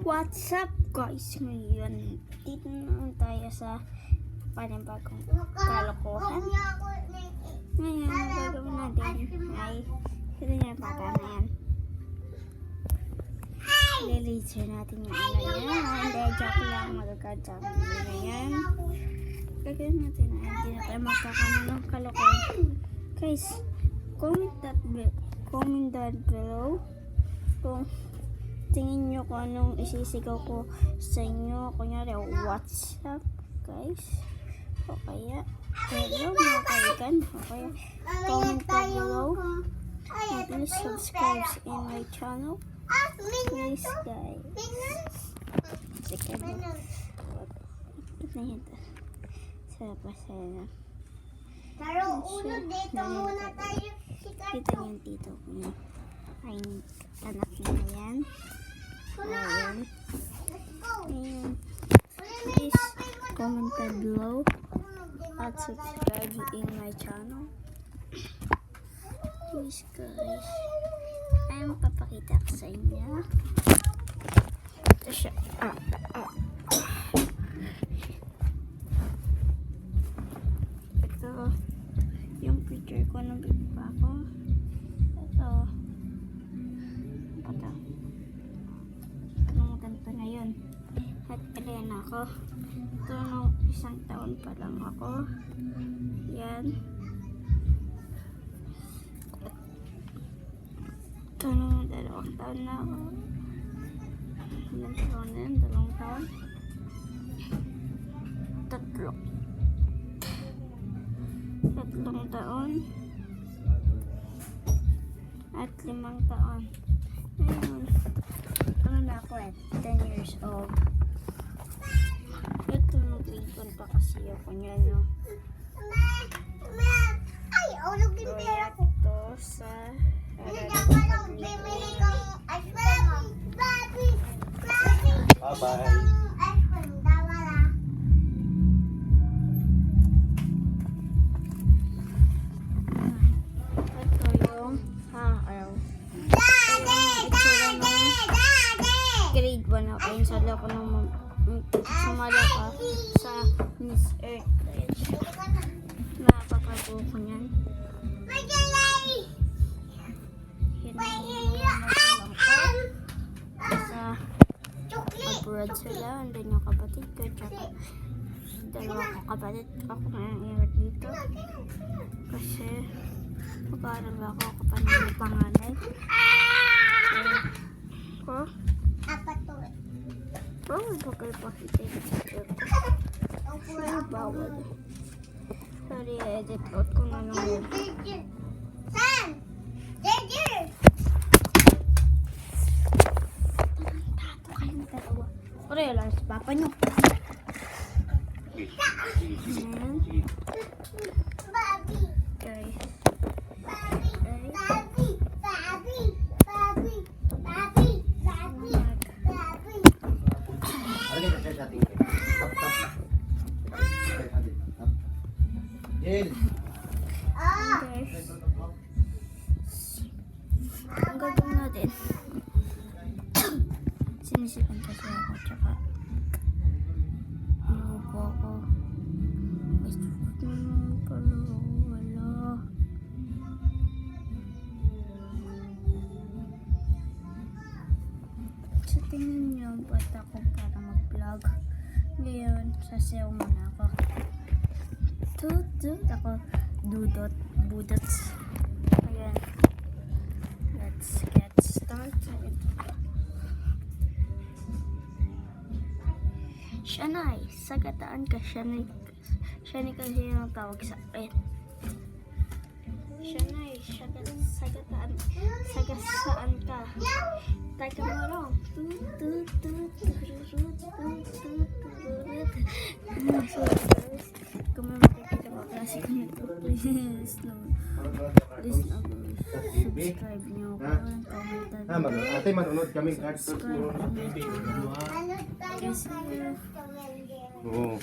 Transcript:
What's up guys? Ngayon, dito naman tayo sa panibagong kalokohan. Ngayon, gagawin natin ay ito yung bata na yan. Liliser natin yung ano yan. Hindi, joke lang. Magagad-joke na yan. Gagawin natin na hindi na tayo magkakaroon ng kalokohan. Guys, comment down below kung tingin nyo kung anong isisigaw ko sa inyo. Kunyari, what's up guys? O kaya, hello mga kaigan. O kaya, comment down below. And please subscribe in my channel. Please guys. Sige mo. Ba't na yun? Sarap pa sana. Pero ulo dito muna tayo. Kita yung tito ko na. Ay, anak niya yan. Ayan. Ayan. Please comment down below at subscribe in my channel. Please guys. Ayan, papakita ko sa inyo. Ito siya. Ito yung picture ko ng baby pa ako. Ito. Anong ganito na yun? At ilan ako. Ito nung 1 taon pa lang ako. Yan. Ito nung 2 taon na ako. Ilang taon na yun? 2 taon? 3 taon. At 5 taon. Ayun. Ano na ako 10 years old. Ito nag-grade 1 pa kasi ako niya, no? Ay, ulog yung pera ko. Ito sa Bimili kong ice cream. Bye-bye. Ice cream, dawa lang. ito yung grade 1 ako. Yung sali ako nung sumali ako sa Miss Earth. Nakapapagawa ko niyan. Sa abroad sila, andun yung kapatid ko, tsaka 2 kong kapatid. Ako na yung iwat dito. Kasi mag-aaral ako kapag may panganay. So, Apat to eh. bawal ba kayo pakita yung picture ko? Pero bawal. Sorry, edit out ko na lang yun. San? Jejer! Tato kayong dalawa. Pero lang si papa nyo. Ayan. Babi! Okay. Babi! Babi! Babi! Babi! Babi! Babi! Babi! Ano ka sa ating? Jill. Ah! Okay. Ang gagawin natin, sinisipan kasi ako, tsaka inuupo ako. Gusto ko naman pala, wala. Sa tingin niyo, ba't ako para mag-vlog? Ngayon, sasayaw muna ako. Tutut ako, budots. Ayan. Let's get started. Shanay, sagataan ka. Shanay kasi yung tawag sa akin. Shanay, sagataan. Sagasaan ka. Taga mo lang. Kung may makikita ko klase ko nito, please subscribe nyo ako. Comment Ate, manunod kaming cards. subscribe nyo. Ano tayo? Kasi Oo.